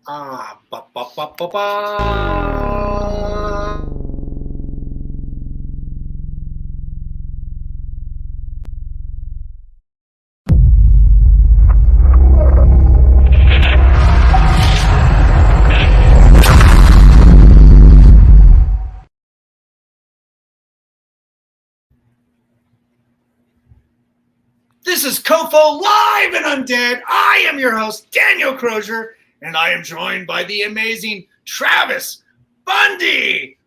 Ba, ba, ba, ba, ba. This is COFOH Live Undead. I am your host, Daniel Crosier, and I am joined by the amazing Travis Bundy.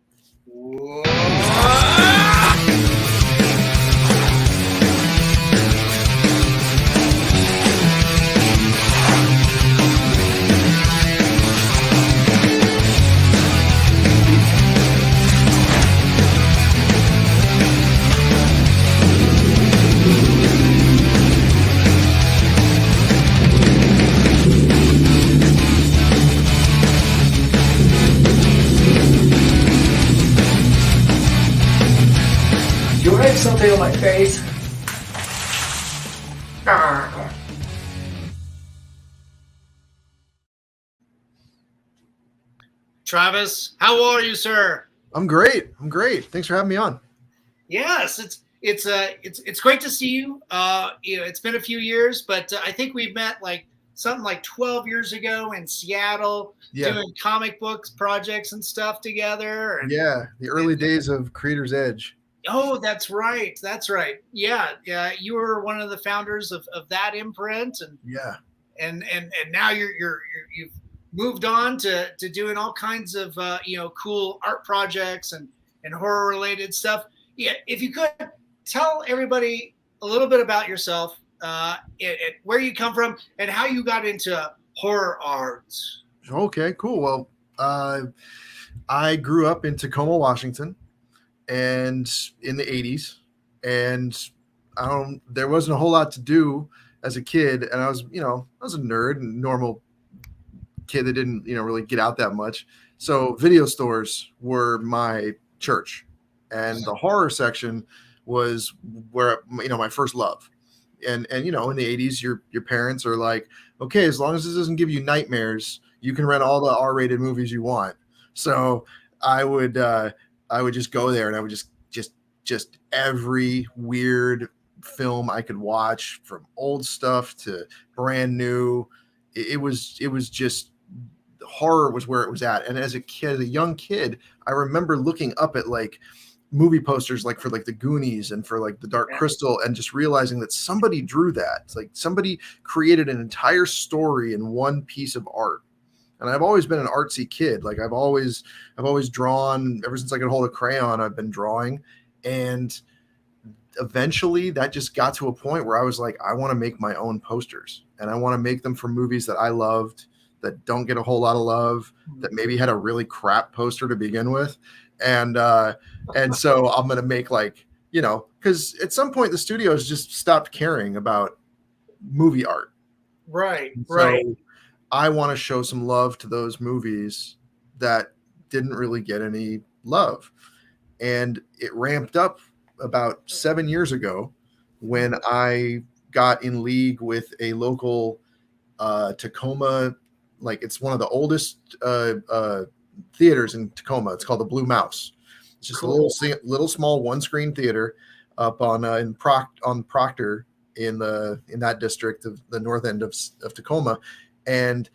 You write something on my face? Travis, how are you, sir? I'm great. Thanks for having me on. Yes, it's great to see you. It's been a few years, but I think we met like something like 12 years ago in Seattle, doing comic books projects and stuff together. And, the early days of Creator's Edge. Oh, that's right. Yeah. You were one of the founders of that imprint, and now you've moved on to doing all kinds of cool art projects and horror related stuff. Yeah, if you could tell everybody a little bit about yourself, where you come from, and how you got into horror arts. Okay, cool. Well, I grew up in Tacoma, Washington, and in the 80s, and there wasn't a whole lot to do as a kid, and I was a nerd and normal kid that didn't really get out that much. So video stores were my church, and the horror section was where my first love. And in the 80s, your parents are like, okay, as long as this doesn't give you nightmares, you can rent all the R-rated movies you want. So I would just go there, and I would just every weird film I could watch, from old stuff to brand new. It was just, horror was where it was at. And as a young kid, I remember looking up at like movie posters, like for like the Goonies and for like the Dark Crystal, and just realizing that somebody drew that. It's like somebody created an entire story in one piece of art. And I've always been an artsy kid. Like I've always drawn. Ever since I could hold a crayon, I've been drawing. And eventually that just got to a point where I was like, I want to make my own posters, and I want to make them for movies that I loved, that don't get a whole lot of love, that maybe had a really crap poster to begin with. And so I'm going to make because at some point the studios just stopped caring about movie art. Right. So I want to show some love to those movies that didn't really get any love. And it ramped up about 7 years ago when I got in league with a local Tacoma, like it's one of the oldest theaters in Tacoma. It's called the Blue Mouse. It's just a little small one-screen theater up on Proctor in that district of the north end of Tacoma, and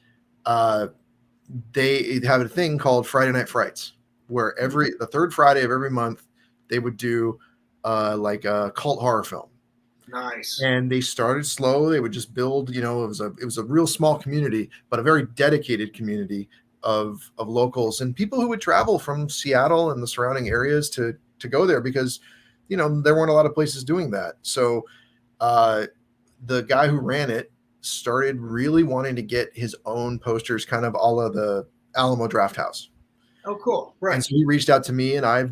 they have a thing called Friday Night Frights, where the third Friday of every month they would do like a cult horror film. Nice. And they started slow. They would just build, it was a real small community, but a very dedicated community of locals and people who would travel from Seattle and the surrounding areas to go there, because, there weren't a lot of places doing that. So the guy who ran it started really wanting to get his own posters, kind of a la the Alamo Draft House. Oh, cool. Right. And so he reached out to me, and I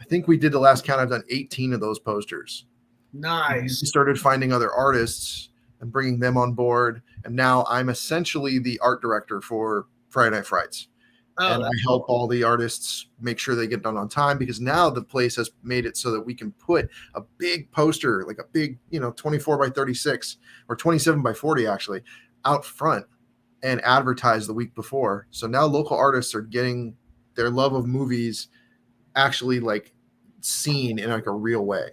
think we did the last count, I've done 18 of those posters. Nice. We started finding other artists and bringing them on board, and now I'm essentially the art director for Friday Night Frights. And I help all the artists make sure they get done on time, because now the place has made it so that we can put a big poster, like a big 24 by 36 or 27 by 40 actually, out front and advertise the week before. So now local artists are getting their love of movies actually like seen in like a real way.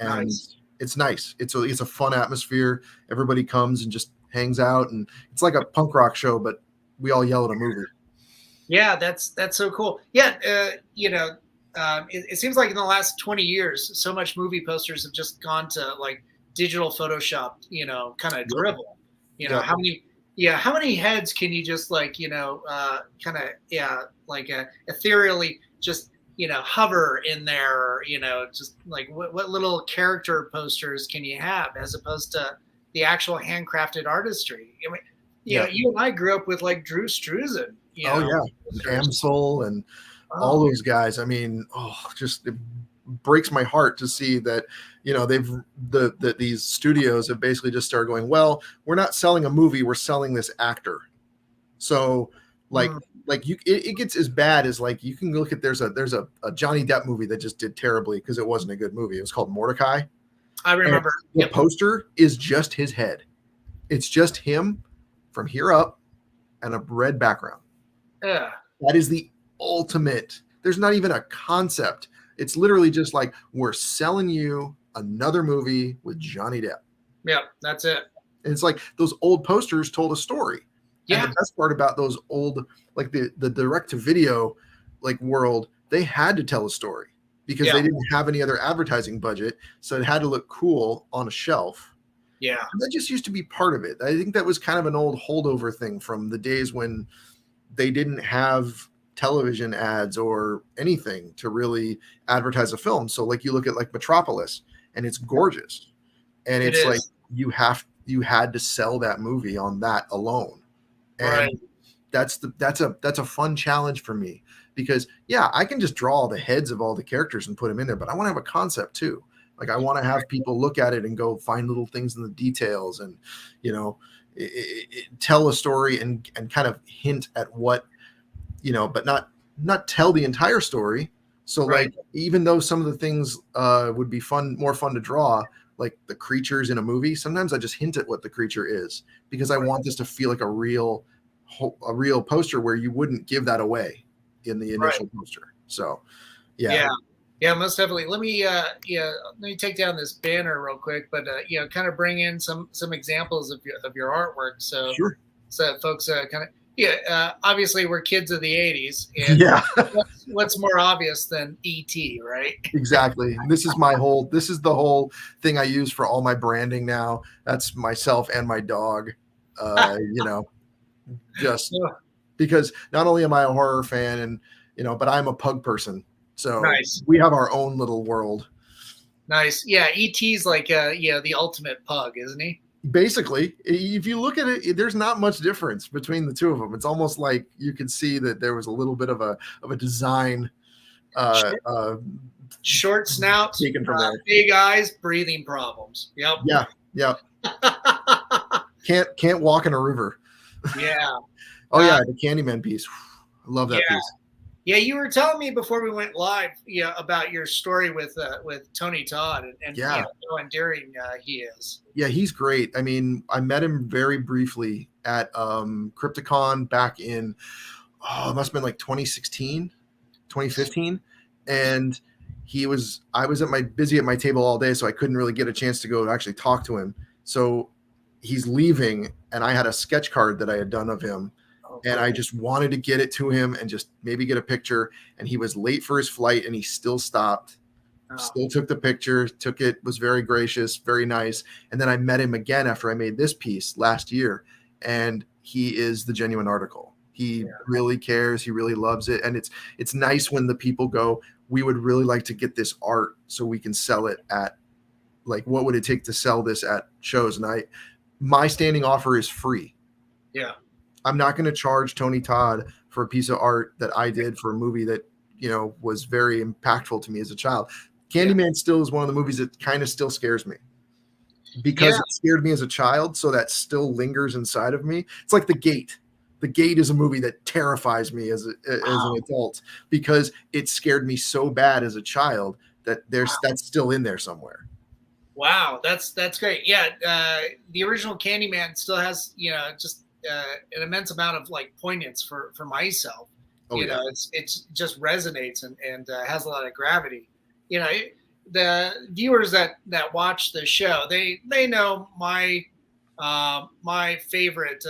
And Nice. it's nice. It's a fun atmosphere. Everybody comes and just hangs out, and it's like a punk rock show, but we all yell at a movie. Yeah, that's so cool. Yeah, it seems like in the last 20 years, so much movie posters have just gone to like digital Photoshop, kind of dribble. Yep. How many heads can you just like, kind of, like ethereally just, hover in there, just like what little character posters can you have as opposed to the actual handcrafted artistry? I mean, you and I grew up with like Drew Struzan. Amsel and all those guys. I mean, just it breaks my heart to see that, these studios have basically just started going, well, we're not selling a movie, we're selling this actor. So it gets as bad as like, you can look at, there's a Johnny Depp movie that just did terribly because it wasn't a good movie. It was called Mordecai. I remember. The poster is just his head. It's just him from here up and a red background. Yeah. That is the ultimate. There's not even a concept. It's literally just like, we're selling you another movie with Johnny Depp. Yeah, that's it. And it's like those old posters told a story. Yeah. And the best part about those old, like the direct to video like world, they had to tell a story because they didn't have any other advertising budget. So it had to look cool on a shelf. Yeah. And that just used to be part of it. I think that was kind of an old holdover thing from the days when they didn't have television ads or anything to really advertise a film. So like you look at like Metropolis, and it's gorgeous. And it's like you had to sell that movie on that alone. And that's a fun challenge for me because I can just draw the heads of all the characters and put them in there, but I want to have a concept too. Like I want to have people look at it and go find little things in the details and, tell a story and kind of hint at what, but not tell the entire story. So like, even though some of the things would be more fun to draw, like the creatures in a movie, sometimes I just hint at what the creature is because I want this to feel like a real poster where you wouldn't give that away in the initial poster. So, yeah, most definitely. Let me take down this banner real quick, but kind of bring in some examples of your artwork. So, so folks kind of obviously we're kids of the 80s. And what's more obvious than E.T., right? Exactly. This is the whole thing I use for all my branding now. That's myself and my dog. Just because not only am I a horror fan and but I'm a pug person. So we have our own little world. Nice. Yeah, E.T.'s like the ultimate pug, isn't he? Basically, if you look at it, there's not much difference between the two of them. It's almost like you can see that there was a little bit of a design short snout, taken from there. Big eyes, breathing problems. Yep. Yeah. Can't walk in a river. Yeah. The Candyman piece. I love that piece. Yeah, you were telling me before we went live, about your story with Tony Todd and how endearing he is. Yeah, he's great. I mean, I met him very briefly at Crypticon back in it must have been like 2016, 2015, and I was busy at my table all day, so I couldn't really get a chance to go actually talk to him. So he's leaving, and I had a sketch card that I had done of him. And I just wanted to get it to him and just maybe get a picture. And he was late for his flight and he still stopped, still took the picture, was very gracious, very nice. And then I met him again after I made this piece last year. And he is the genuine article. He really cares. He really loves it. And it's nice when the people go, we would really like to get this art so we can sell it at, like, what would it take to sell this at shows? And my standing offer is free. Yeah. I'm not going to charge Tony Todd for a piece of art that I did for a movie that, was very impactful to me as a child. Candyman still is one of the movies that kind of still scares me because it scared me as a child. So that still lingers inside of me. It's like The Gate. The Gate is a movie that terrifies me as an adult because it scared me so bad as a child that that's still in there somewhere. Wow. That's great. Yeah. The original Candyman still has, just an immense amount of like poignance for myself. Oh, you know, it's just resonates and has a lot of gravity. You know, the viewers that watch the show, they know my my favorite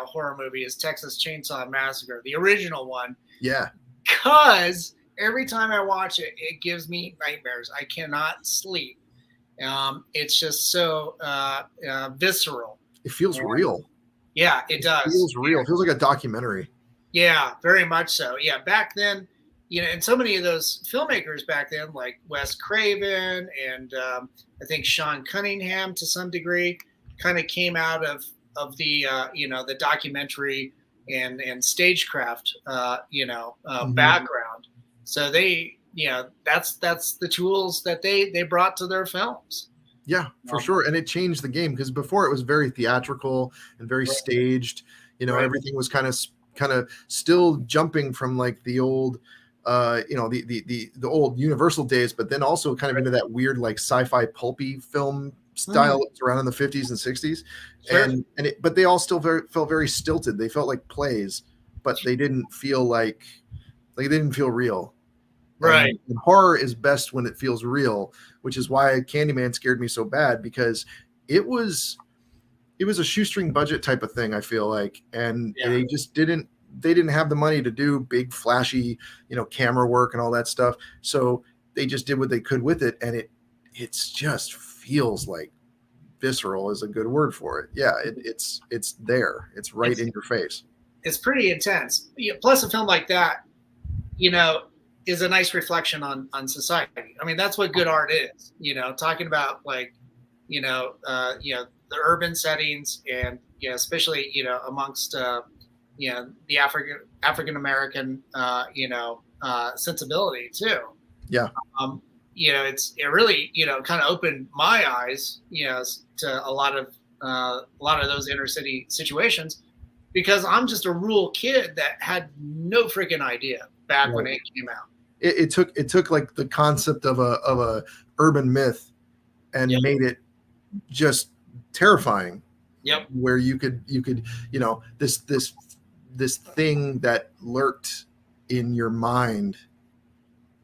horror movie is Texas Chainsaw Massacre, the original one. Yeah. Because every time I watch it, it gives me nightmares. I cannot sleep. It's just so visceral. It feels real. Yeah, it does. It feels real. It feels like a documentary. Yeah, very much so. Yeah, back then, you know, and so many of those filmmakers back then, like Wes Craven and I think Sean Cunningham to some degree, kind of came out of the the documentary and stagecraft background. So they, that's the tools that they brought to their films. Yeah, for sure. And it changed the game because before it was very theatrical and very staged. Everything was kind of still jumping from like the old the old Universal days, but then also kind of into that weird like sci-fi pulpy film style around in the 50s and 60s. Sure. But they all still felt very stilted. They felt like plays, but they didn't feel like they didn't feel real. Right. And horror is best when it feels real, which is why Candyman scared me so bad, because it was a shoestring budget type of thing, I feel like. And they just didn't have the money to do big flashy, camera work and all that stuff. So they just did what they could with it. And it's just feels like visceral is a good word for it. Yeah. It's there. It's right in your face. It's pretty intense. Plus a film like that, is a nice reflection on society. I mean, that's what good art is, talking about like, the urban settings and, especially, amongst, the African-American, sensibility too. Yeah. It really, kind of opened my eyes, to a lot of those inner city situations, because I'm just a rural kid that had no freaking idea back when it came out. It took like the concept of a urban myth and made it just terrifying. Yep. Where you could this thing that lurked in your mind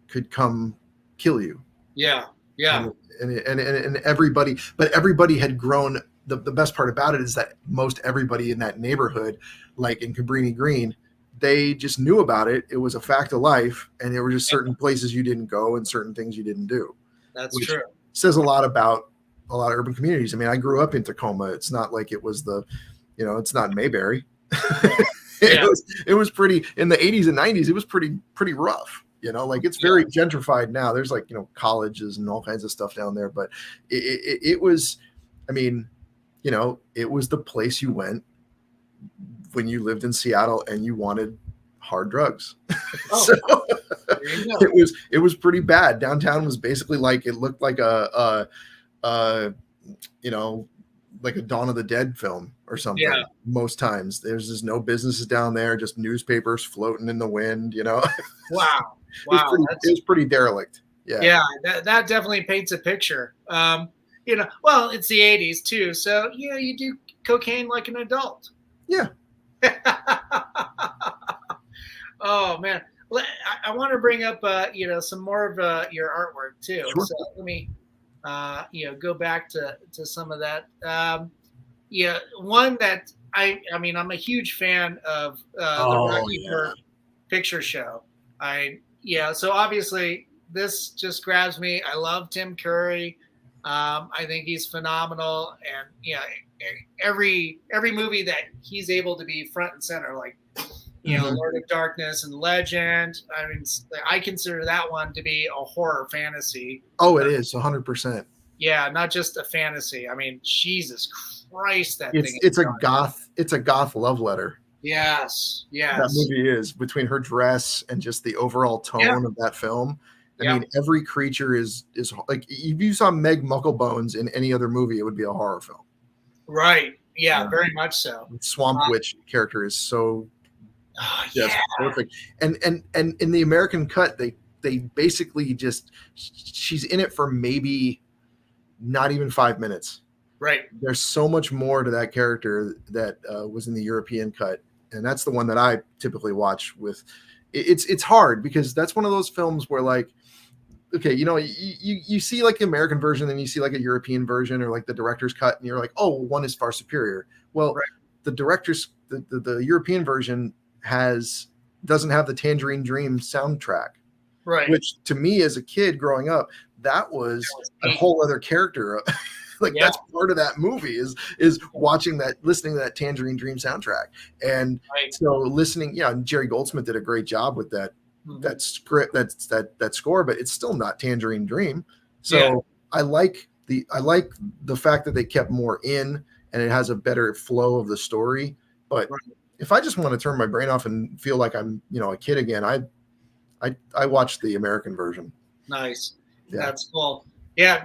could come kill you. Yeah. Yeah. And everybody had grown. The best part about it is that most everybody in that neighborhood, like in Cabrini Green, they just knew about it. It was a fact of life, and there were just certain places you didn't go and certain things you didn't do. That's true. Says a lot about a lot of urban communities. I mean, I grew up in Tacoma. It's not like it was it's not Mayberry. It was pretty in the 80s and 90s. It was pretty rough. Like it's very gentrified now. There's like, colleges and all kinds of stuff down there, but it was, I mean, it was the place you went when you lived in Seattle and you wanted hard drugs. So it was pretty bad. Downtown was basically like, it looked like like a Dawn of the Dead film or something. Yeah. Most times there's just no businesses down there, just newspapers floating in the wind, Wow. It was pretty derelict. Yeah. Yeah. That definitely paints a picture. Well, it's the 80s too. So, you do cocaine like an adult. Yeah. Oh man. I want to bring up, some more of your artwork too. Sure. So let me, go back to some of that. One that I'm a huge fan of the Rocky Horror Picture Show. So obviously this just grabs me. I love Tim Curry. I think he's phenomenal, and every movie that he's able to be front and center, like Lord of Darkness and Legend. I mean, I consider that one to be a horror fantasy. Oh, it is 100%. Yeah, not just a fantasy. I mean, Jesus Christ, it's a goth love letter. Yes. That movie is, between her dress and just the overall tone of that film. I mean, every creature is like, if you saw Meg Mucklebones in any other movie, it would be a horror film. Right. Yeah, very much so. Swamp Witch character is so perfect. And in the American cut, they basically just, she's in it for maybe not even 5 minutes. Right. There's so much more to that character that was in the European cut, and that's the one that I typically watch with. It's hard because that's one of those films where like, okay, you see like the American version, then you see like a European version or like the director's cut, and you're like, oh, one is far superior. Well, Right. the European version doesn't have the Tangerine Dream soundtrack, Right. which to me as a kid growing up, that was a whole other character. Like that's part of that movie is watching that, listening to that Tangerine Dream soundtrack. And so listening, Jerry Goldsmith did a great job with that that script, that score, but it's still not Tangerine Dream. So I like the fact that they kept more in and it has a better flow of the story. But if I just want to turn my brain off and feel like I'm, a kid again, I watched the American version. Nice. Yeah. That's cool. Yeah.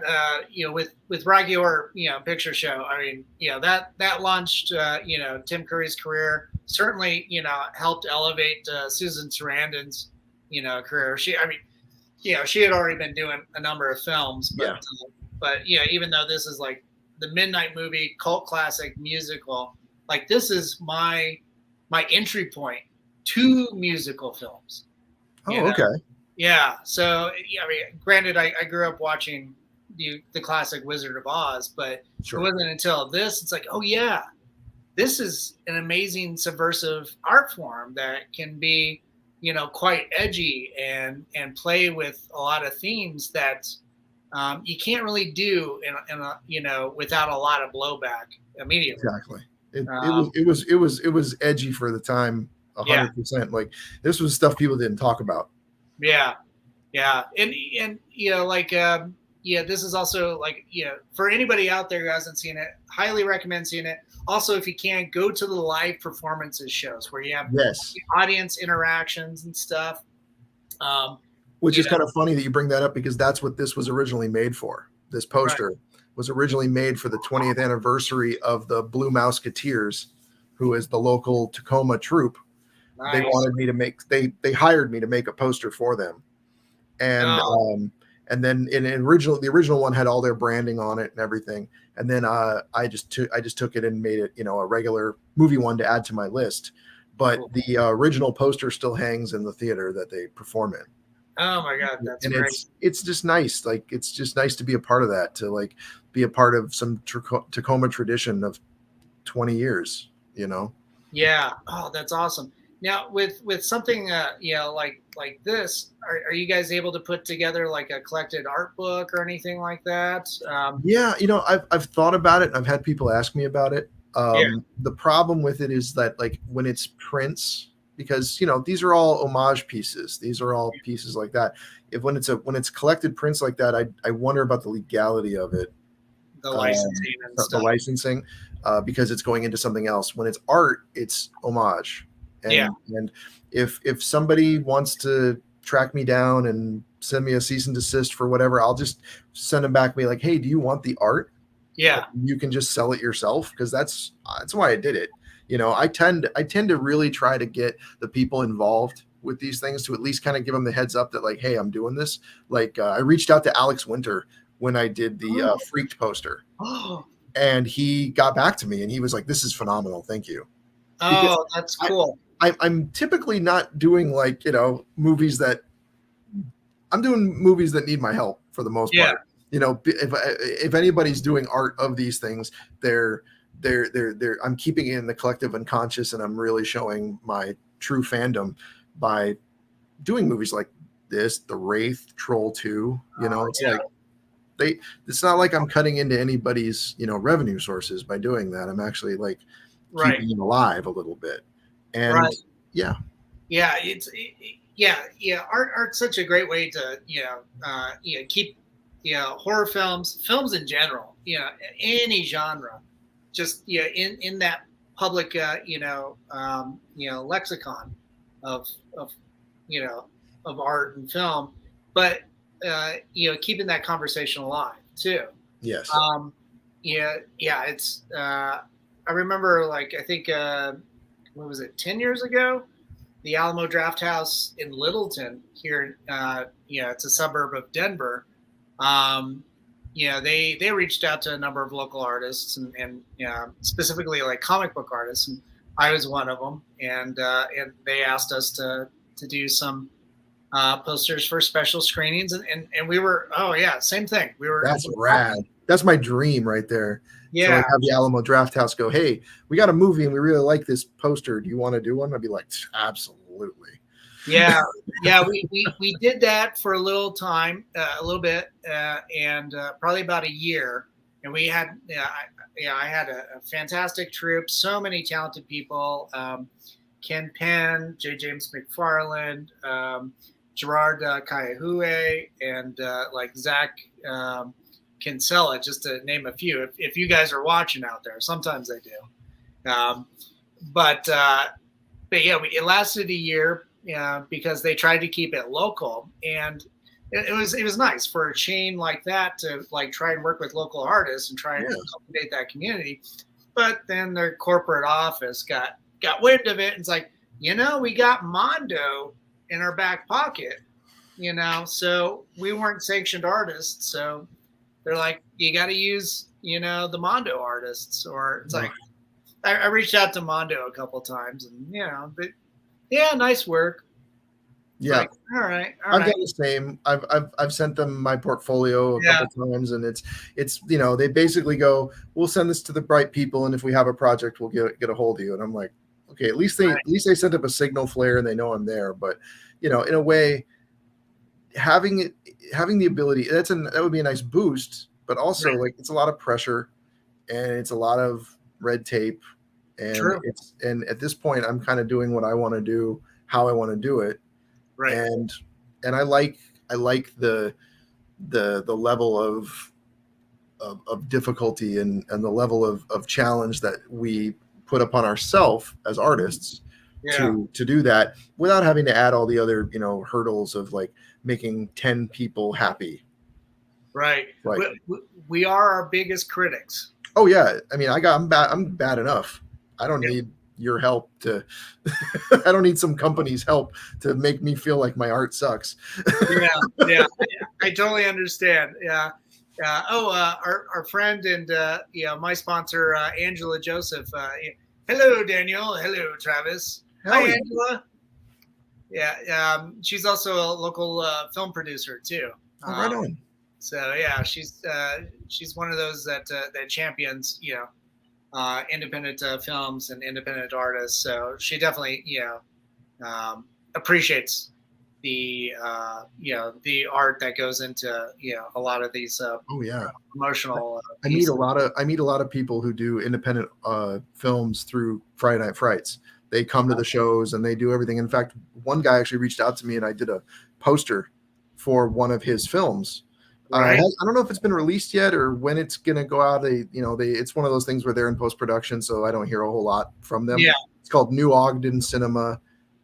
With Rocky Horror, Picture Show, I mean, that launched, Tim Curry's career, certainly, helped elevate Susan Sarandon's, career. She had already been doing a number of films, but even though this is like the midnight movie, cult classic musical, like this is my entry point to musical films. Okay. Yeah. So, I mean, granted, I grew up watching the classic Wizard of Oz, but it wasn't until this, it's like, oh yeah, this is an amazing subversive art form that can be, quite edgy and play with a lot of themes that you can't really do in a without a lot of blowback immediately. Exactly. It was edgy for the time, 100%. Like this was stuff people didn't talk about. Yeah. Yeah. And this is also like, for anybody out there who hasn't seen it, highly recommend seeing it. Also, if you can, go to the live performances shows where you have audience interactions and stuff. Which is kind of funny that you bring that up because that's what this was originally made for. This poster was originally made for the 20th anniversary of the Blue Mouseketeers, who is the local Tacoma troupe. Nice. They wanted me to make, they hired me to make a poster for them. And then the original one had all their branding on it and everything. And then I just took it and made it, a regular movie one to add to my list. But the original poster still hangs in the theater that they perform in. Oh my God, that's great. It's just nice. Like it's just nice to be a part of that, to like be a part of some Tacoma tradition of 20 years, Yeah. Oh, that's awesome. Now with something like this, are you guys able to put together like a collected art book or anything like that? I've thought about it. I've had people ask me about it. The problem with it is that like when it's prints, because these are all homage pieces. These are all pieces like that. When it's collected prints like that, I wonder about the legality of it. The licensing and stuff. The licensing, because it's going into something else. When it's art, it's homage. And if somebody wants to track me down and send me a cease and desist for whatever, I'll just send them back and be like, hey, do you want the art? Yeah. You can just sell it yourself, because that's why I did it. I tend to really try to get the people involved with these things to at least kind of give them the heads up that like, hey, I'm doing this. Like I reached out to Alex Winter when I did the Freaked poster. And he got back to me and he was like, this is phenomenal. Thank you. Oh, that's cool. I'm typically not doing like, movies that I'm doing movies that need my help for the most part. If anybody's doing art of these things, I'm keeping it in the collective unconscious, and I'm really showing my true fandom by doing movies like this, The Wraith, Troll 2, it's not like I'm cutting into anybody's, revenue sources by doing that. I'm actually like keeping them alive a little bit. And art's such a great way to keep horror films in general, any genre, just in that public lexicon of art and film, but keeping that conversation alive too. Yes. It's I remember, like, I think what was it, 10 years ago, the Alamo Draft House in Littleton here, it's a suburb of Denver. they reached out to a number of local artists and specifically like comic book artists, and I was one of them, and they asked us to do some posters for special screenings, and we were, oh yeah, same thing. That's rad. That's my dream right there. Yeah. So like have the Alamo Draft House go, hey, we got a movie and we really like this poster. Do you want to do one? I'd be like, absolutely. Yeah. We did that for a little time, a little bit, and probably about a year. And we had, I had a fantastic troupe, so many talented people. Ken Penn, J. James McFarland, Gerard Kayahue, and like Zach Kinsella, just to name a few. If you guys are watching out there, sometimes I do. But yeah, it lasted a year because they tried to keep it local, and it was nice for a chain like that to like try and work with local artists and try and cultivate that community. But then their corporate office got wind of it, and it's like, we got Mondo in our back pocket, so we weren't sanctioned artists, so they're like, you got to use, the Mondo artists, or it's like, I reached out to Mondo a couple times, and but yeah, nice work. Yeah. Like, all right. I've done the same. I've sent them my portfolio a couple times, and it's they basically go, we'll send this to the right people, and if we have a project, we'll get a hold of you. And I'm like, okay, at least they sent up a signal flare and they know I'm there. But in a way, having the ability, that would be a nice boost, but also like it's a lot of pressure and it's a lot of red tape, and and at this point I'm kind of doing what I want to do, how I want to do it. Right. And I like the level of difficulty and the level of challenge that we put upon ourselves as artists to do that without having to add all the other hurdles of like making 10 people happy. Right. We are our biggest critics. Oh yeah. I mean, I'm bad enough. I don't need your help to I don't need some company's help to make me feel like my art sucks. Yeah. I totally understand. Yeah. Our friend and my sponsor, Angela Joseph. Hello, Daniel. Hello, Travis. Hi, Angela. Yeah. She's also a local film producer too. Right on. So yeah, she's one of those that champions, independent films and independent artists. So she definitely, appreciates the the art that goes into a lot of these promotional I meet a lot of people who do independent films through Friday Night Frights. They come to the shows and they do everything. In fact, one guy actually reached out to me and I did a poster for one of his films. I don't know if it's been released yet or when it's going to go out. It's one of those things where they're in post-production, so I don't hear a whole lot from them. Yeah. It's called New Ogden Cinema,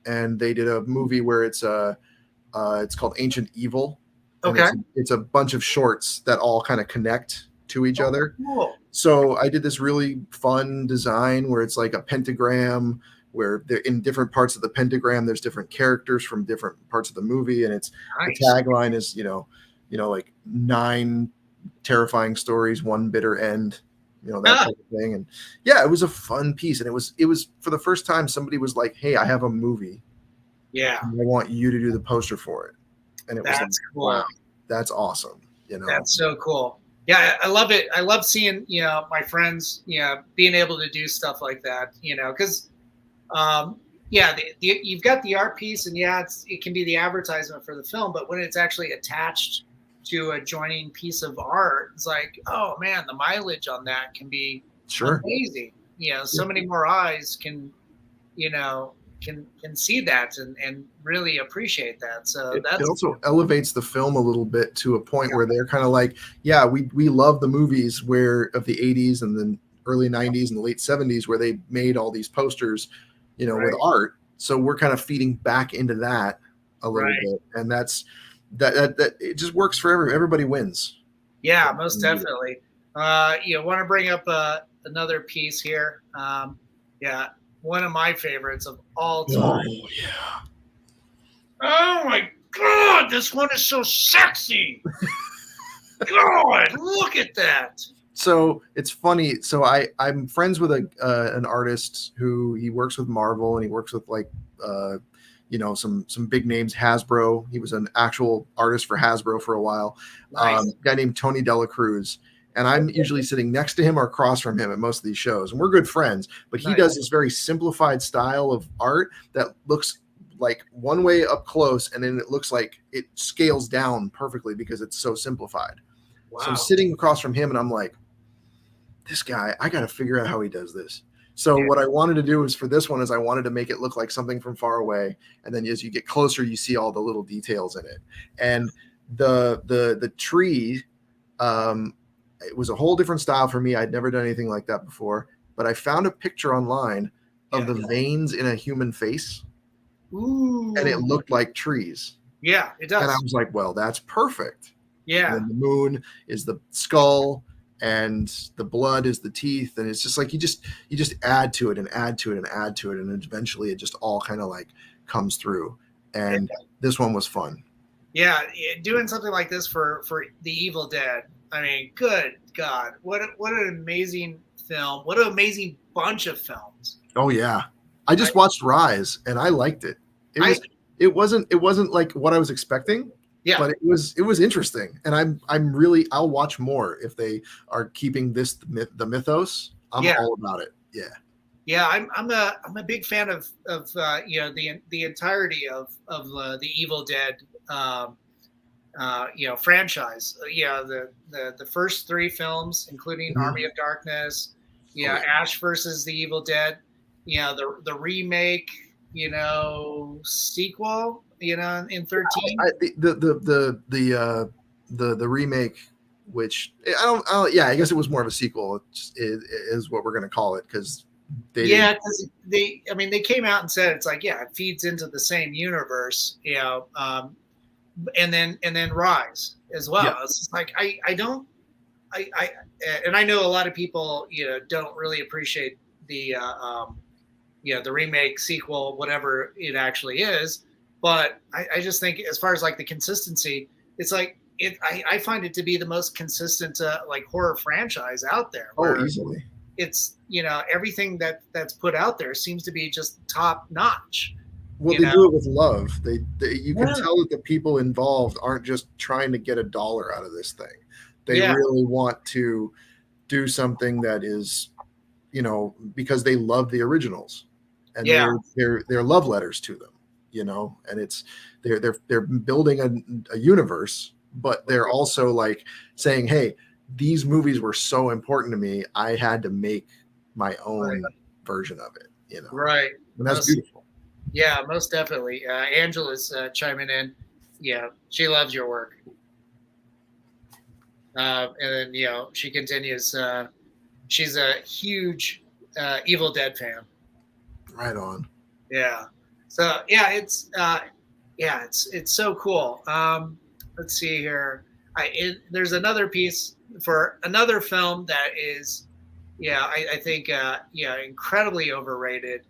and they did a movie where it's called Ancient Evil. Okay. It's a bunch of shorts that all kind of connect to each other. Cool. So I did this really fun design where it's like a pentagram, where they're in different parts of the pentagram, there's different characters from different parts of the movie, and it's nice. The tagline is, like 9 terrifying stories, 1 bitter end, that type of thing. And yeah, it was a fun piece. And it was for the first time somebody was like, hey, I have a movie. Yeah. And I want you to do the poster for it. And it was like, cool. Wow, that's awesome. That's so cool. Yeah. I love it. I love seeing, my friends, being able to do stuff like that, because, you've got the art piece, and it can be the advertisement for the film, but when it's actually attached to a joining piece of art, it's like, oh man, the mileage on that can be amazing. So many more eyes can see that and really appreciate that. So it also elevates the film a little bit to a point where they're kind of like, we love the movies of the 80s and the early 90s and the late 70s where they made all these posters, with art. So we're kind of feeding back into that a little bit, and that's that it just works for everybody wins. Yeah, most definitely. Want to bring up another piece here. One of my favorites of all time. Oh yeah. Oh my God, this one is so sexy. God, look at that. So it's funny. So I'm friends with an artist who he works with Marvel, and he works with like some big names. Hasbro. He was an actual artist for Hasbro for a while. Nice. A guy named Tony Dela Cruz. And I'm usually sitting next to him or across from him at most of these shows, and we're good friends. But he does this very simplified style of art that looks like one way up close, and then it looks like it scales down perfectly because it's so simplified. Wow. So I'm sitting across from him, and I'm like, this guy, I got to figure out how he does this. So what I wanted to do is for this one is I wanted to make it look like something from far away. And then as you get closer, you see all the little details in it. And the tree, it was a whole different style for me. I'd never done anything like that before, but I found a picture online of the veins in a human face. Ooh. And it looked like trees. Yeah, it does. And I was like, well, that's perfect. Yeah. And the moon is the skull, and the blood is the teeth, and it's just like you just add to it and add to it and add to it, and eventually it just all kind of like comes through. And this one was fun. Yeah, doing something like this for The Evil Dead. I mean, good God, what an amazing film! What an amazing bunch of films. Oh yeah, I just watched Rise and I liked it. It wasn't like what I was expecting. Yeah, but it was interesting, and I'll watch more if they are keeping the mythos. I'm all about it. Yeah. Yeah, I'm a big fan of the entirety of the Evil Dead franchise. The first 3 films, including Army of Darkness, Ash versus the Evil Dead, the remake, sequel, in 13. The remake, which I guess it was more of a sequel, is what we're going to call it, because they came out and said it's like, it feeds into the same universe, and then Rise as well. Yeah. It's just like and I know a lot of people don't really appreciate the the remake, sequel, whatever it actually is. But I just think as far as like the consistency, it's like I find it to be the most consistent like horror franchise out there. Oh, easily. It's everything that's put out there seems to be just top notch. Well, they do it with love. You can tell that the people involved aren't just trying to get a dollar out of this thing. They really want to do something that is, because they love the originals, and they're love letters to them. And it's they're building a universe, but they're also like saying, hey, these movies were so important to me, I had to make my own version of it. Right. And that's beautiful. Yeah, most definitely. Angela's chiming in. Yeah, she loves your work. And then she continues. She's a huge Evil Dead fan. Right on. Yeah. So it's so cool. Let's see here. There's another piece for another film that is, I think, incredibly overrated.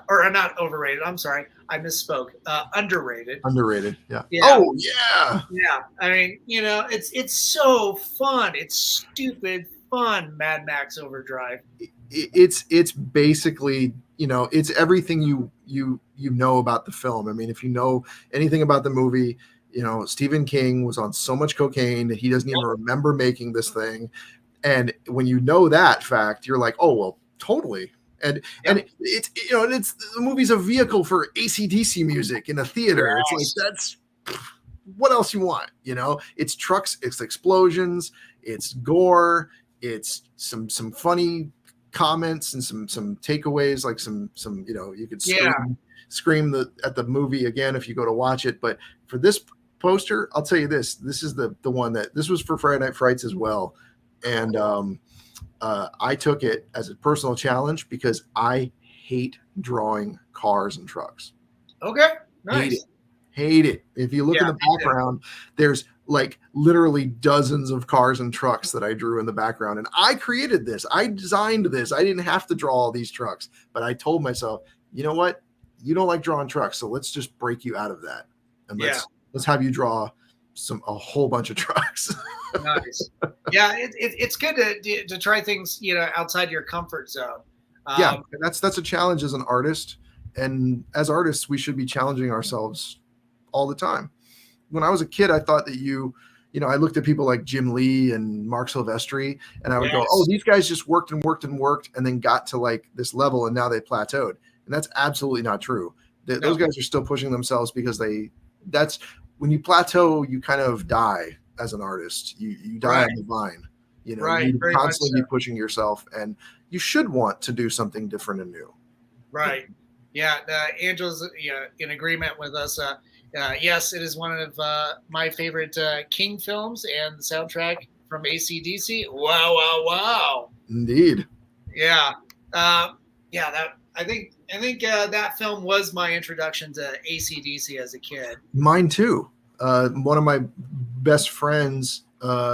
Or not overrated. I'm sorry, I misspoke. Underrated. Underrated. Yeah. Oh yeah. Yeah. I mean, it's so fun. It's stupid fun. Mad Max Overdrive. It's basically, it's everything you know about the film. I mean, if you know anything about the movie, Stephen King was on so much cocaine that he doesn't even remember making this thing. And when you know that fact, you're like, oh well, totally. And it's the movie's a vehicle for AC/DC music in a theater. Yes. It's like, that's what else you want, It's trucks, it's explosions, it's gore, it's some funny comments and some takeaways, like some you could scream at the movie again if you go to watch it. But for this poster, I'll tell you this is the one that this was for Friday Night Frights as well, and I took it as a personal challenge because I hate drawing cars and trucks. Okay, nice. Hate it. If you look in the background, there's like literally dozens of cars and trucks that I drew in the background. And I created this. I designed this. I didn't have to draw all these trucks. But I told myself, you know what? You don't like drawing trucks, so let's just break you out of that. And let's have you draw a whole bunch of trucks. Nice. Yeah, it's good to try things, outside your comfort zone. Yeah, that's a challenge as an artist, and as artists, we should be challenging ourselves all the time. When I was a kid, I thought that I looked at people like Jim Lee and Mark Silvestri, and I would go, "Oh, these guys just worked and worked and worked, and then got to like this level, and now they plateaued." And that's absolutely not true. Those guys are still pushing themselves because that's when you plateau, you kind of die as an artist. You die on the vine. You constantly be pushing yourself, and you should want to do something different and new. Right. Yeah. Angela's in agreement with us. Yes, it is one of my favorite King films, and the soundtrack from AC/DC. Wow, wow, wow. Indeed. Yeah. I think that film was my introduction to AC/DC as a kid. Mine too. One of my best friends,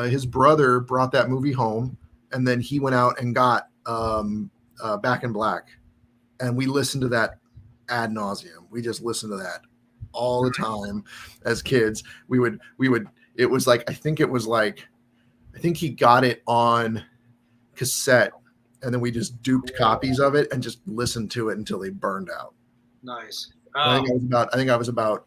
his brother brought that movie home, and then he went out and got Back in Black, and we listened to that ad nauseum. We just listened to that all the time as kids. We would it was like I think he got it on cassette, and then we just duped copies of it and just listened to it until they burned out. Nice. I think I was about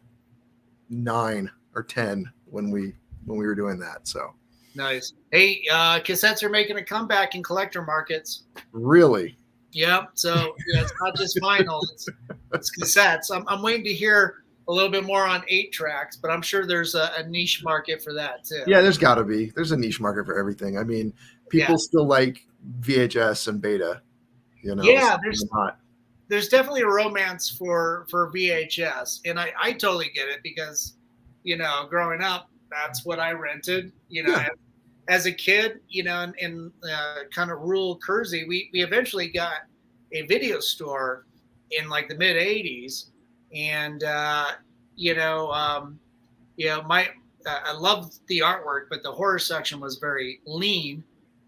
9 or 10 when we were doing that. So nice. Hey, cassettes are making a comeback in collector markets. Really? Yep. So it's not just vinyl; it's cassettes. I'm waiting to hear a little bit more on 8-tracks, but I'm sure there's a niche market for that too. Yeah, there's got to be. There's a niche market for everything. I mean, people still like VHS and beta. Yeah, there's definitely a romance for VHS, and I totally get it because growing up, that's what I rented. As a kid, in kind of rural Kersey, we eventually got a video store in like the mid '80s, and I loved the artwork, but the horror section was very lean.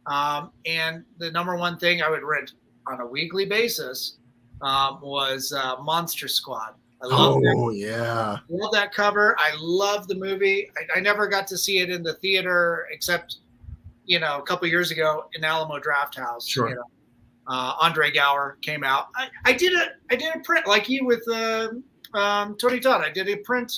And the number one thing I would rent on a weekly basis was Monster Squad. I love that cover. I love the movie. I never got to see it in the theater except a couple years ago in Alamo Drafthouse. Sure. Andre Gower came out. I did a print like you with Tony Todd. I did a print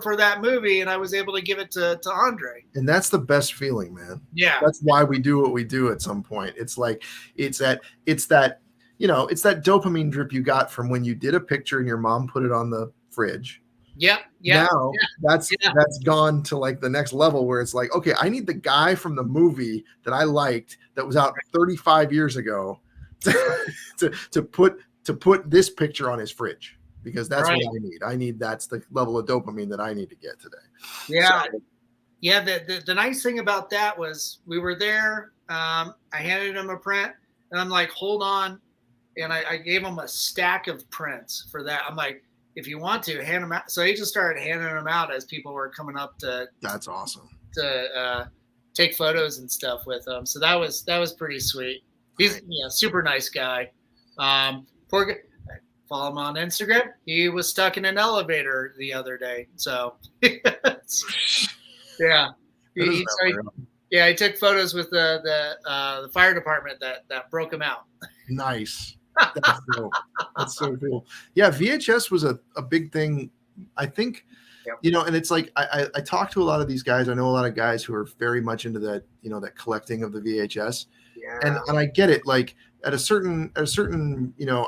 for that movie, and I was able to give it to Andre. And that's the best feeling, man. Yeah. That's why we do what we do at some point. It's like it's that dopamine drip you got from when you did a picture and your mom put it on the fridge. Yeah. Now that's gone to like the next level where it's like, okay, I need the guy from the movie that I liked that was out 35 years ago to put this picture on his fridge, because that's what I need. That's the level of dopamine that I need to get today. Yeah. So, the nice thing about that was we were there. I handed him a print, and I'm like, hold on. And I gave him a stack of prints for that. I'm like, if you want to, hand them out. So he just started handing them out as people were coming up to. That's awesome. To take photos and stuff with them. So that was pretty sweet. He's super nice guy. Poor guy. Follow him on Instagram. He was stuck in an elevator the other day. So yeah. He took photos with the fire department that broke him out. Nice. That's cool. That's so cool. Yeah, VHS was a big thing, I think. Yep. And it's like I talk to a lot of these guys. I know a lot of guys who are very much into that, that collecting of the VHS. Yeah. And I get it. Like at a certain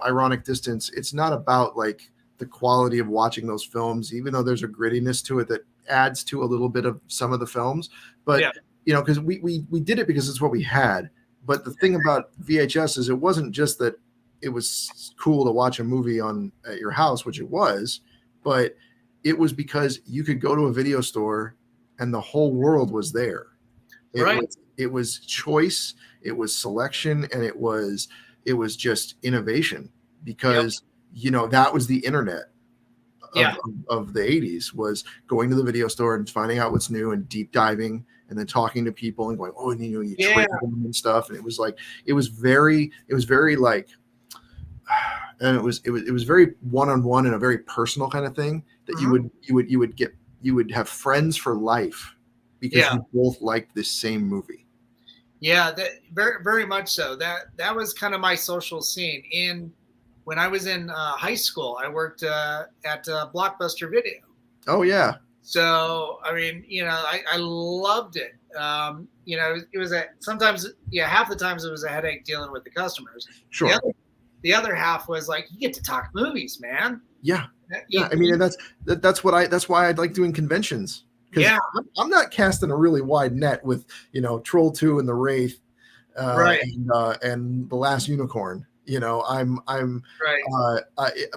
ironic distance, it's not about like the quality of watching those films, even though there's a grittiness to it that adds to a little bit of some of the films. But because we did it because it's what we had. But the thing about VHS is it wasn't just that it was cool to watch a movie at your house, which it was, but it was because you could go to a video store and the whole world was there. It was choice, it was selection, and it was just innovation, because that was the internet of the 80s, was going to the video store and finding out what's new and deep diving and then talking to people and going, you trade them and stuff. And it was very like, and it was very one-on-one and a very personal kind of thing that you would get you would have friends for life because you both liked this same movie. Yeah, that very, very much so. That was kind of my social scene. When I was in high school, I worked at Blockbuster Video. Oh yeah. So I mean, I loved it. It was sometimes, half the times it was a headache dealing with the customers. Sure. The other half was like, you get to talk movies, man. Yeah. Yeah. I mean, that's why I like doing conventions. Yeah. I'm not casting a really wide net with, Troll 2 and the Wraith, right. and The Last Unicorn. I'm right.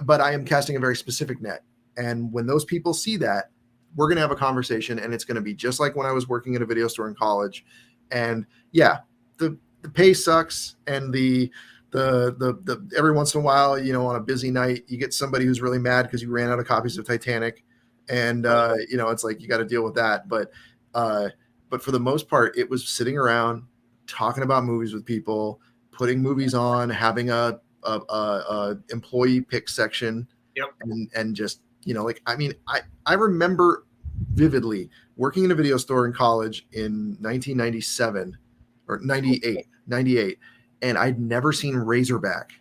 But I am casting a very specific net. And when those people see that, we're going to have a conversation, and it's going to be just like when I was working at a video store in college. And yeah, the pay sucks, and the every once in a while, on a busy night, you get somebody who's really mad because you ran out of copies of Titanic, and it's like you got to deal with that. But for the most part, it was sitting around talking about movies with people, putting movies on, having a employee pick section, and just I remember vividly working in a video store in college in 1997 or 98. And I'd never seen Razorback.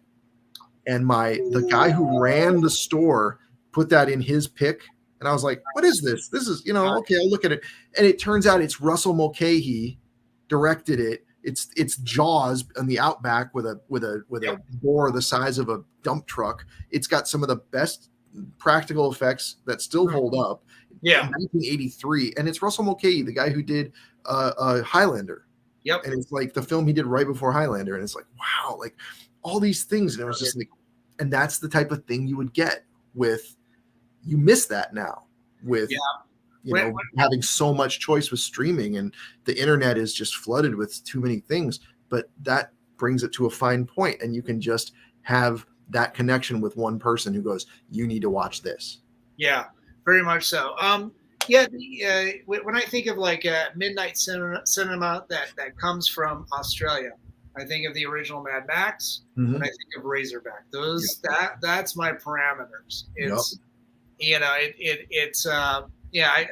And the guy who ran the store put that in his pick. And I was like, what is this? This is, okay, I'll look at it. And it turns out it's Russell Mulcahy directed it. It's Jaws on the Outback with a door the size of a dump truck. It's got some of the best practical effects that still hold up. Yeah. 1983. And it's Russell Mulcahy, the guy who did Highlander. Yep. And it's like the film he did right before Highlander. And it's like, wow, like all these things. And it was just like, and that's the type of thing you would get with, you miss that now with, having so much choice with streaming, and the internet is just flooded with too many things, but that brings it to a fine point, and you can just have that connection with one person who goes, you need to watch this. Yeah, very much so. When I think of like midnight cinema that comes from Australia, I think of the original Mad Max. Mm-hmm. When I think of Razorback, that's my parameters. It's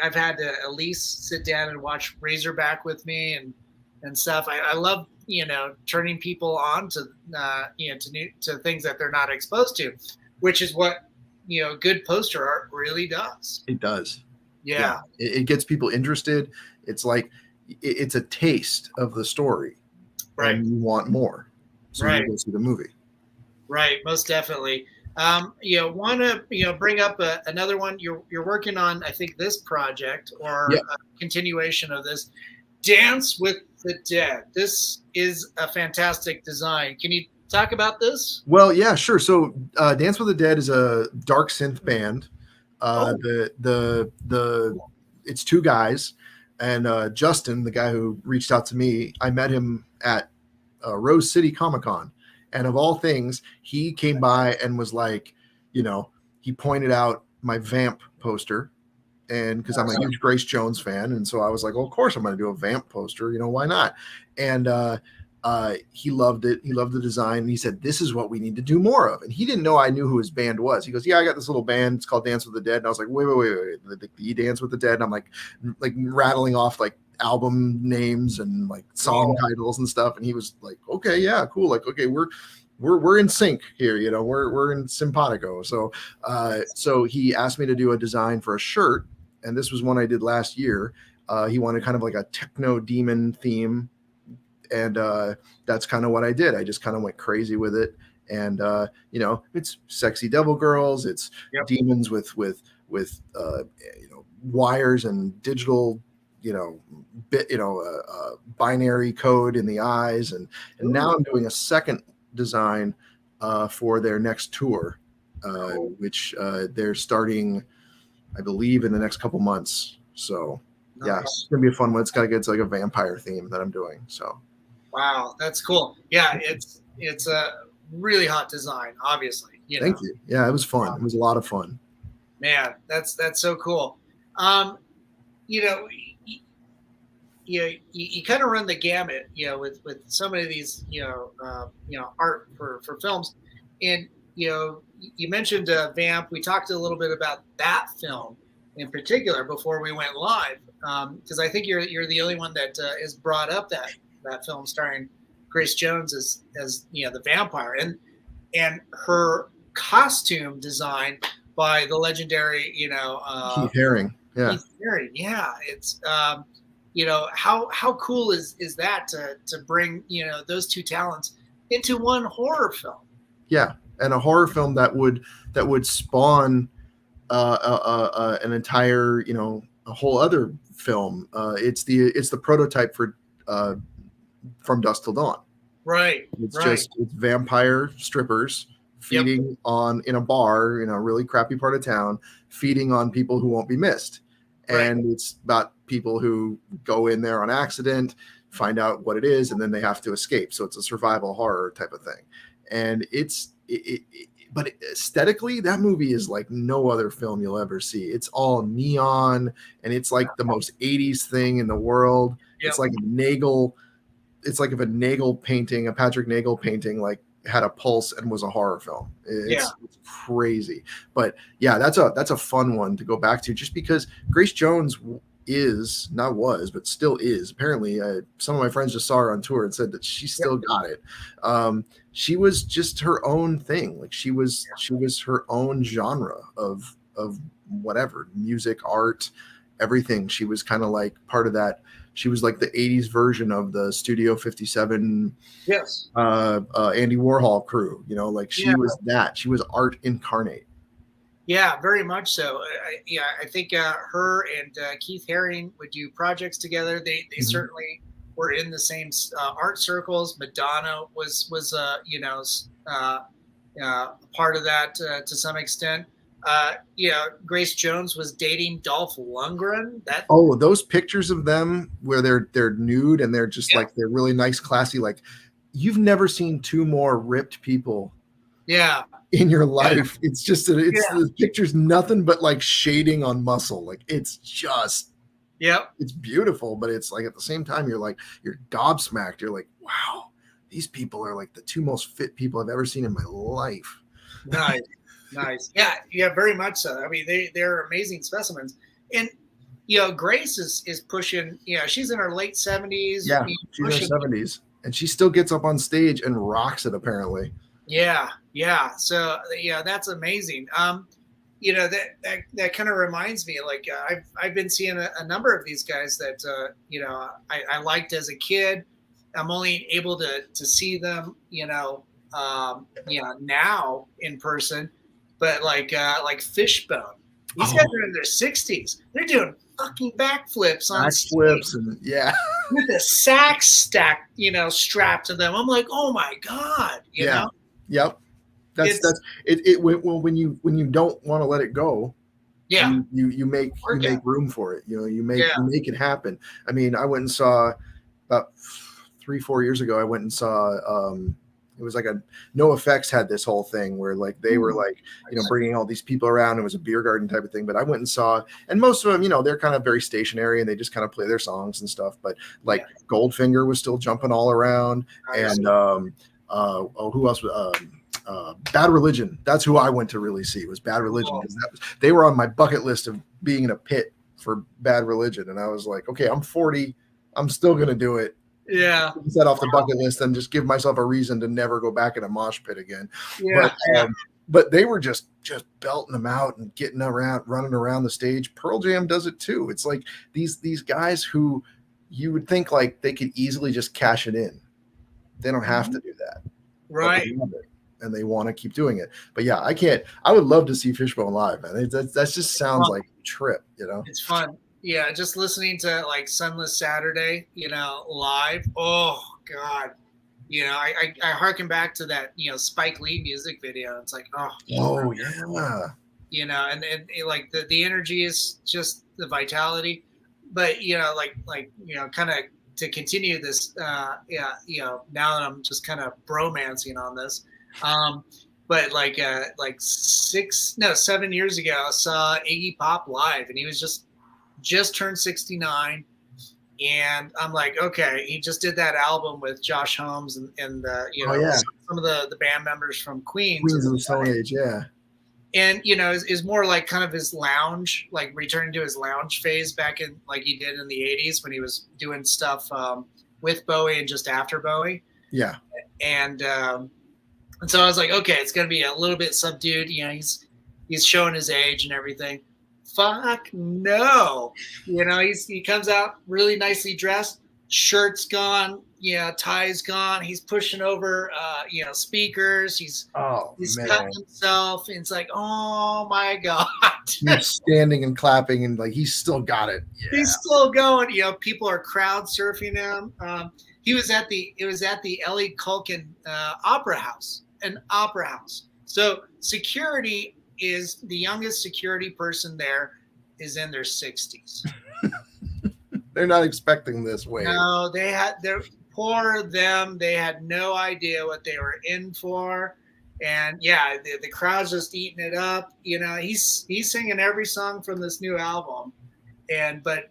I've had to at least sit down and watch Razorback with me and stuff. I love turning people on to to things that they're not exposed to, which is what good poster art really does. It does. Yeah. It gets people interested. It's like it's a taste of the story, right? And you want more, so you go see the movie. Right, most definitely. Want to bring up another one you're working on? I think this project or a continuation of this, Dance with the Dead. This is a fantastic design. Can you talk about this? Well, yeah, sure. So, Dance with the Dead is a dark synth band. It's two guys, and Justin, the guy who reached out to me, I met him at Rose City Comic-Con, and of all things, he came by and was like, he pointed out my Vamp poster, and because I'm a huge Grace Jones fan, and so I was like, well, of course I'm going to do a Vamp poster, why not? And he loved it. He loved the design. And he said, this is what we need to do more of. And he didn't know I knew who his band was. He goes, yeah, I got this little band. It's called Dance with the Dead. And I was like, wait. The Dance with the Dead. And I'm like rattling off like album names and like song titles and stuff. And he was like, okay, yeah, cool. Like, okay, we're in sync here. We're in simpatico. So he asked me to do a design for a shirt. And this was one I did last year. He wanted kind of like a techno demon theme. And that's kind of what I did. I just kind of went crazy with it. And, it's sexy devil girls. It's demons with wires and digital, binary code in the eyes. And now I'm doing a second design for their next tour, which they're starting, I believe, in the next couple months. So, yeah, it's going to be a fun one. It's like a vampire theme that I'm doing. So. Wow, that's cool. Yeah, it's a really hot design, obviously. Thank you. Yeah, it was fun. It was a lot of fun. Man, that's so cool. You kind of run the gamut, with so many of these, art for films. And you mentioned Vamp. We talked a little bit about that film. in particular before we went live, because I think you're the only one that has brought up that film starring Grace Jones as the vampire, and her costume design by the legendary Keith Haring. Yeah. Keith Haring. Yeah, it's how cool is that to bring those two talents into one horror film. Yeah, and a horror film that would spawn an entire a whole other film. It's the prototype for From Dusk Till Dawn. Right. It's vampire strippers feeding in a bar in a really crappy part of town, feeding on people who won't be missed. Right. And it's about people who go in there on accident, find out what it is, and then they have to escape. So it's a survival horror type of thing. And but aesthetically, that movie is like no other film you'll ever see. It's all neon, and it's like the most 80s thing in the world. Yep. It's like Nagel. It's like if a Nagel painting, a Patrick Nagel painting, like had a pulse and was a horror film. It's crazy. But yeah, that's a fun one to go back to, just because Grace Jones but still is. Apparently, some of my friends just saw her on tour and said that she still got it. She was just her own thing. Like she was her own genre of whatever, music, art, everything. She was kind of like part of that. She was like the 80s version of the Studio 57 Andy Warhol crew, like she was that. She was art incarnate. Yeah, very much so. I think her and Keith Haring would do projects together. They certainly were in the same art circles. Madonna was part of that to some extent. Grace Jones was dating Dolph Lundgren. Those pictures of them where they're nude and they're just like, they're really nice, classy. Like, you've never seen two more ripped people. In your life. It's just the picture's nothing but like shading on muscle. Like it's just it's beautiful, but it's like at the same time you're gobsmacked. You're like, wow, these people are like the two most fit people I've ever seen in my life. Nice. Yeah, very much so. I mean, they're amazing specimens. And Grace is pushing, she's in her late 70s. Yeah, she's in her 70s. And she still gets up on stage and rocks it, apparently. Yeah. So that's amazing. That kind of reminds me, like I've been seeing a number of these guys that I liked as a kid. I'm only able to see them now in person, but like Fishbone. These guys are in their 60s. They're doing fucking backflips on backflips and with a sax stack, strapped to them. I'm like, oh my god, you know. Yep. That's it. When you don't want to let it go, you make room for it. You make it happen. I mean, I went and saw about 3-4 years ago. I went and saw. It was like NoFX had this whole thing where like they were like bringing all these people around. It was a beer garden type of thing. But I went and saw, and most of them, they're kind of very stationary and they just kind of play their songs and stuff. But like Goldfinger was still jumping all around, and who else? Bad Religion. That's who I went to really see, was Bad Religion, because they were on my bucket list of being in a pit for Bad Religion, and I was like, okay, I'm 40, I'm still gonna do it. Set off the bucket list and just give myself a reason to never go back in a mosh pit again. But they were just belting them out and getting around, running around the stage. Pearl Jam does it too. It's like these guys who you would think like they could easily just cash it in. They don't have to do that. Right. And they want to keep doing it. But yeah, I would love to see Fishbone live, man. That just sounds like a trip, It's fun. Yeah, just listening to like Sunless Saturday, live. Oh God. I harken back to that, Spike Lee music video. It's like, yeah. And like the energy is just the vitality. But kind of to continue this, now that I'm just kind of bromancing on this. But like 7 years ago, I saw Iggy Pop live, and he was just turned 69, and I'm like, okay, he just did that album with Josh Holmes and some of the band members from Queens of the Stone Age, and you know, is more like kind of his lounge, like returning to his lounge phase back in like he did in the 80s when he was doing stuff with Bowie and just after Bowie. Yeah. And so I was like, okay, it's gonna be a little bit subdued. You know, he's showing his age and everything. Fuck no. You know, he comes out really nicely dressed, shirt's gone, tie's gone. He's pushing over speakers. He's cutting himself. And it's like, oh my God. He's standing and clapping and like he's still got it. Yeah. He's still going. You know, people are crowd surfing him. It was at the Ellie Culkin opera house, an opera house. So security is the youngest security person there is in their 60s. They're not expecting this way. No, they're poor them. They had no idea what they were in for. And yeah, the crowd's just eating it up. You know, he's singing every song from this new album. And but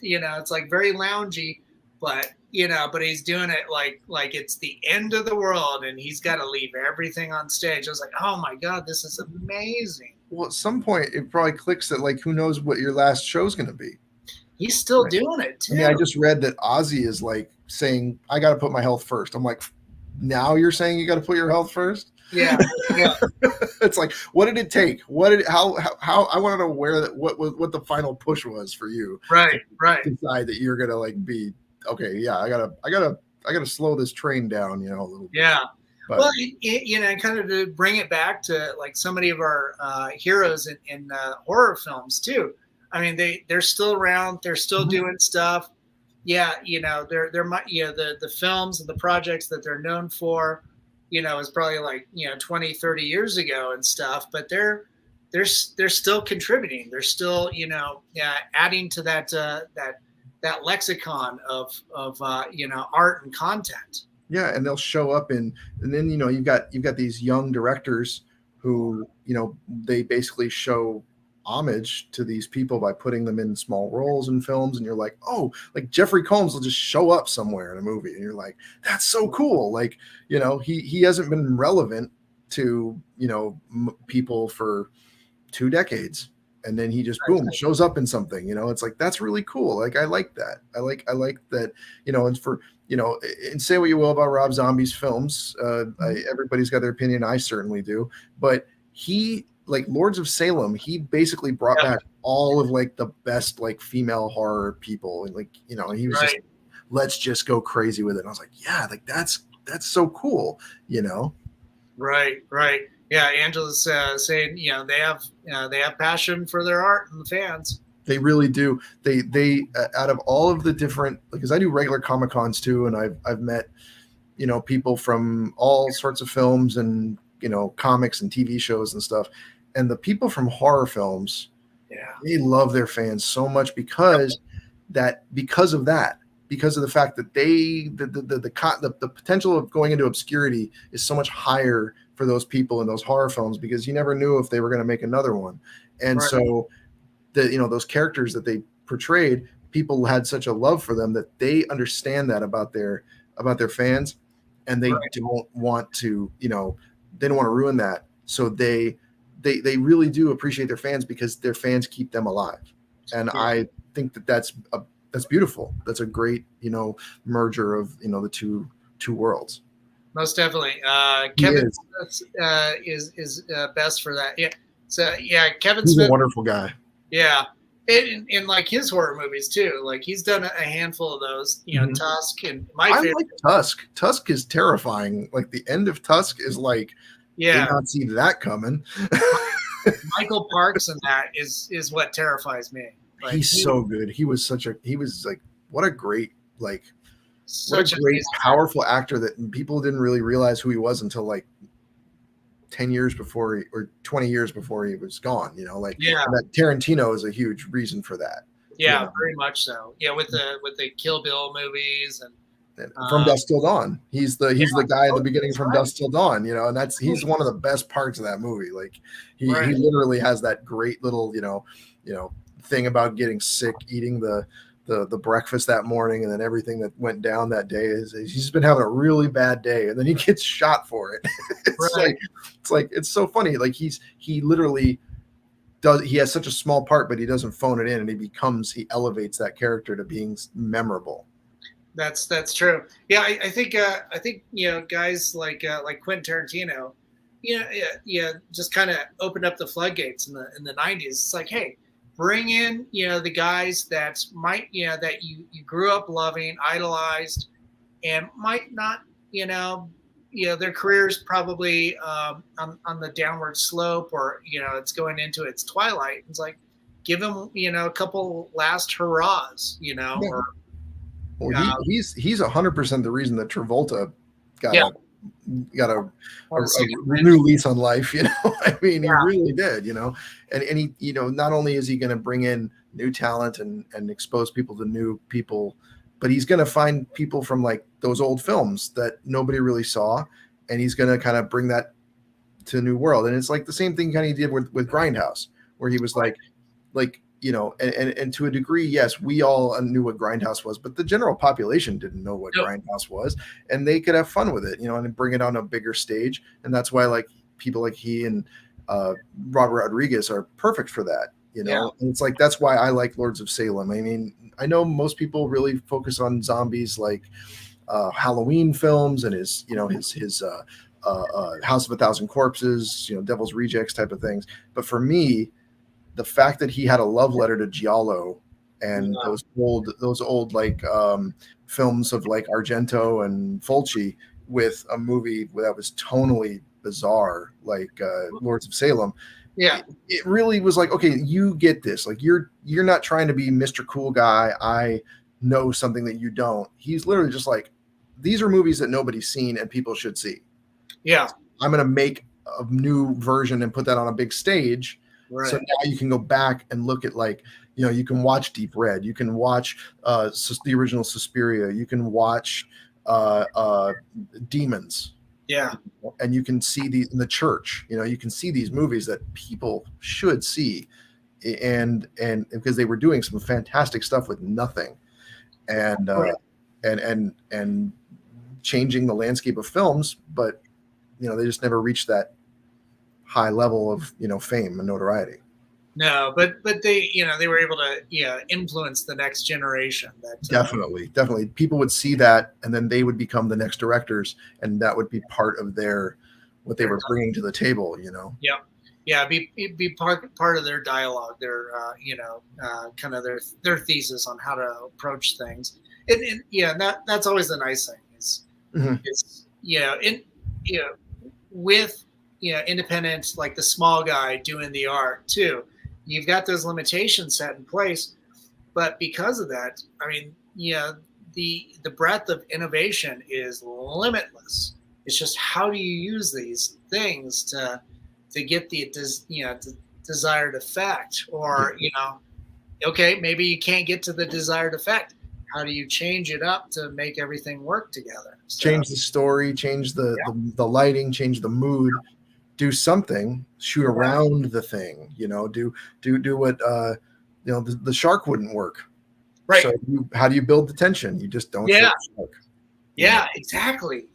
you know, it's like very loungy, but he's doing it like it's the end of the world and he's got to leave everything on stage. I was like, oh my God, this is amazing. Well, at some point it probably clicks that like who knows what your last show's going to be. He's still doing it too. I mean, I just read that Ozzy is like saying, I got to put my health first. I'm like, now you're saying you got to put your health first? Yeah. It's like, what did it take? How I want to know what the final push was for you. Right. Decide that you're going to like be, okay, yeah, I gotta slow this train down, a little bit. Yeah. But, well, kind of to bring it back to like so many of our heroes in horror films too. I mean, they're still around. They're still doing stuff. Yeah, they're the films and the projects that they're known for, is probably like 20, 30 years ago and stuff. But they're still contributing. They're still adding to that lexicon of art and content. Yeah, and they'll show up and then you've got these young directors who they basically show homage to these people by putting them in small roles in films, and you're like, oh, like Jeffrey Combs will just show up somewhere in a movie, and you're like, that's so cool. Like he hasn't been relevant to people for 2 decades. And then he just boom shows up in something, it's like, that's really cool. Like, I like that. I like that, and for, and say what you will about Rob Zombie's films. Everybody's got their opinion. I certainly do. But he, like Lords of Salem, he basically brought back all of like the best, like female horror people. And like, and he was just, let's just go crazy with it. And I was like, yeah, like that's so cool, Right. Yeah, Angela's saying, they have passion for their art and the fans. They really do. They out of all of the different, because I do regular Comic Cons too, and I've met, people from all sorts of films and comics and TV shows and stuff, and the people from horror films, they love their fans so much because of the fact that the potential of going into obscurity is so much higher for those people in those horror films, because you never knew if they were going to make another one. And so those characters that they portrayed, people had such a love for them that they understand that about their fans, and they don't want to, they don't want to ruin that. So they really do appreciate their fans because their fans keep them alive. And I think that's beautiful. That's a great, merger of, the two worlds. Most definitely. Kevin Smith is best for that. Yeah. So Kevin Smith, he's a wonderful guy. Yeah. In like his horror movies too. Like he's done a handful of those, Tusk and I like Tusk. Tusk is terrifying. Like the end of Tusk is like, did not see that coming. Michael Parks and that is what terrifies me. Like, he's so good. He was like, what a great, like, what a great, powerful actor that people didn't really realize who he was until like 10 years before or 20 years before he was gone, that Tarantino is a huge reason for that. Yeah, very much so. Yeah. With the Kill Bill movies and From Dusk Till Dawn. He's the guy at the beginning from Dusk Till Dawn, and he's one of the best parts of that movie. Like he literally has that great little, thing about getting sick, eating the the breakfast that morning, and then everything that went down that day is he's been having a really bad day, and then he gets shot for it. It's so funny. Like he literally he has such a small part, but he doesn't phone it in, and he elevates that character to being memorable. That's true. Yeah, I think guys like Quentin Tarantino, just kind of opened up the floodgates in the 90s. It's like, hey, bring in the guys that that you grew up loving, idolized, and might not their careers probably on the downward slope, or it's going into its twilight. It's like, give them a couple last hurrahs, or. Well, he's 100% the reason that Travolta got a new lease on life. I mean, he really did. And he, not only is he going to bring in new talent and expose people to new people, but he's going to find people from like those old films that nobody really saw, and he's going to kind of bring that to a new world. And it's like the same thing kind of he did with Grindhouse, where he was like. And to a degree, yes, we all knew what Grindhouse was, but the general population didn't know what Grindhouse was, and they could have fun with it, and bring it on a bigger stage. And that's why like people like he and Robert Rodriguez are perfect for that, And it's like, that's why I like Lords of Salem. I mean, I know most people really focus on zombies like Halloween films and his House of a Thousand Corpses, Devil's Rejects type of things. But for me, the fact that he had a love letter to Giallo and those old like films of like Argento and Fulci with a movie that was tonally bizarre, like Lords of Salem. Yeah, it really was like, okay, you get this. Like you're not trying to be Mr. Cool Guy. I know something that you don't. He's literally just like, these are movies that nobody's seen and people should see. Yeah, I'm gonna make a new version and put that on a big stage. Right. So now you can go back and look at like, you can watch Deep Red, you can watch the original Suspiria, you can watch Demons. Yeah. And you can see these in the church, you can see these movies that people should see. And because they were doing some fantastic stuff with nothing and changing the landscape of films, but they just never reached that high level of fame and notoriety. No, but they they were able to influence the next generation. That definitely people would see that, and then they would become the next directors, and that would be part of what they were bringing to the table. Be part of their dialogue, their kind of their thesis on how to approach things. And that's always the nice thing is with independent, like the small guy doing the art too, you've got those limitations set in place, but because of that, I mean, the breadth of innovation is limitless. It's just, how do you use these things to get the desired effect, or okay, maybe you can't get to the desired effect. How do you change it up to make everything work together? Change the story, change the lighting, change the mood. Do something, shoot around the thing, do what, the shark wouldn't work. Right. So how do you build the tension? You just don't. Yeah. Shark. Yeah, exactly.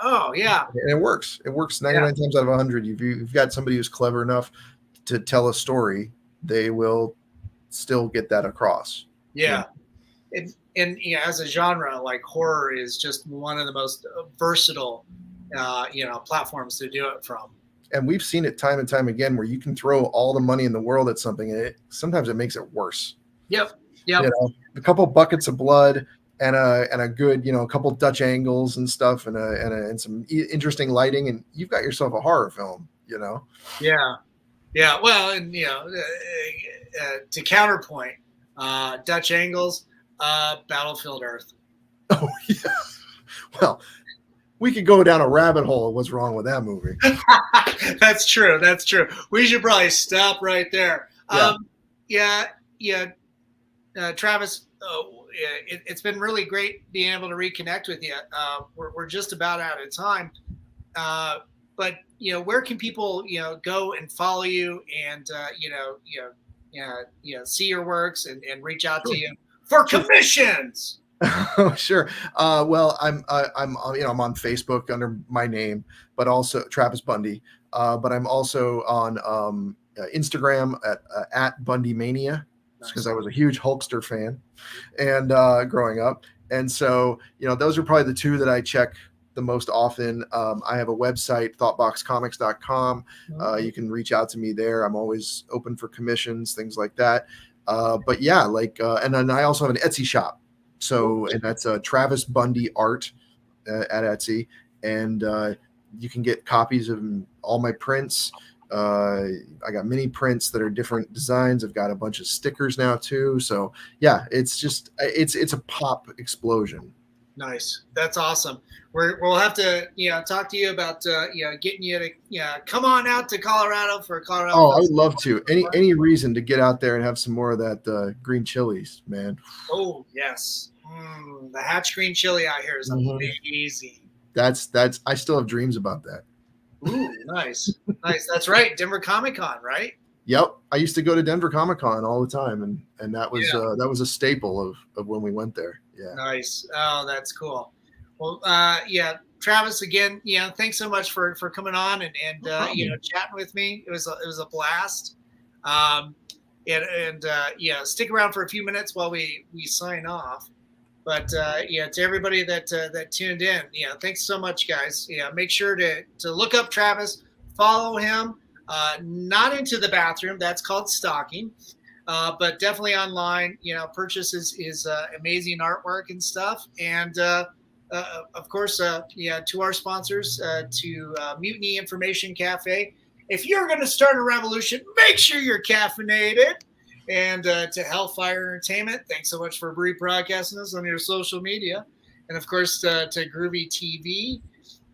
Oh yeah. And it works. It works 99 times out of 100. You've got somebody who's clever enough to tell a story, they will still get that across. Yeah. And as a genre, like horror is just one of the most versatile platforms to do it from. And we've seen it time and time again where you can throw all the money in the world at something, and sometimes it makes it worse. Yep. A couple buckets of blood and a good, a couple Dutch angles and stuff, and some interesting lighting, and you've got yourself a horror film. Yeah. Well, and to counterpoint, Dutch angles, Battlefield Earth. Oh yeah. Well, we could go down a rabbit hole of what's wrong with that movie. That's true. We should probably stop right there. Travis, it's been really great being able to reconnect with you. We're just about out of time. But where can people go and follow you and see your works and reach out to you for commissions. Oh, sure. Well, I'm on Facebook under my name, but also Travis Bundy. But I'm also on Instagram at Bundy Mania, because I was a huge Hulkster fan and growing up. And so, those are probably the two that I check the most often. I have a website, thoughtboxcomics.com. You can reach out to me there. I'm always open for commissions, things like that. But yeah, and then I also have an Etsy shop. So, and that's Travis Bundy Art at Etsy. And you can get copies of all my prints. I got mini prints that are different designs. I've got a bunch of stickers now too. So yeah, it's just it's a pop explosion. Nice. That's awesome. We'll have to talk to you about getting you to come on out to Colorado for Colorado. Oh, I would love to. Any reason to get out there and have some more of that green chilies, man. Oh yes, the Hatch green chili out here is amazing. That's I still have dreams about that. Ooh, nice. That's right. Denver Comic-Con, right? Yep. I used to go to Denver Comic-Con all the time, and that was a staple of when we went there. Yeah. Nice. Oh, that's cool. Well, Travis, again, thanks so much for coming on and chatting with me. It was a blast. Stick around for a few minutes while we sign off. But to everybody that tuned in, thanks so much, guys. Make sure to look up Travis, follow him. Not into the bathroom, that's called stalking, but definitely online. Purchase his amazing artwork and stuff. And of course, to our sponsors, to Mutiny Information Cafe. If you're going to start a revolution, make sure you're caffeinated. And to Hellfire Entertainment, thanks so much for rebroadcasting us on your social media. And, of course, to Groovy TV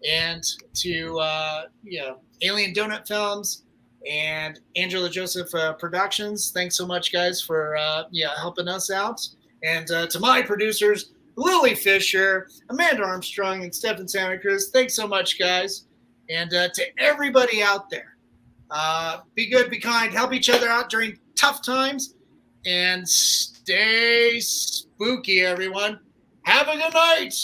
and to Alien Donut Films and Angela Joseph Productions. Thanks so much, guys, for helping us out. And to my producers, Lily Fisher, Amanda Armstrong, and Stephen Santa Cruz, thanks so much, guys. And to everybody out there, be good, be kind, help each other out during tough times, and stay spooky, everyone. Have a good night.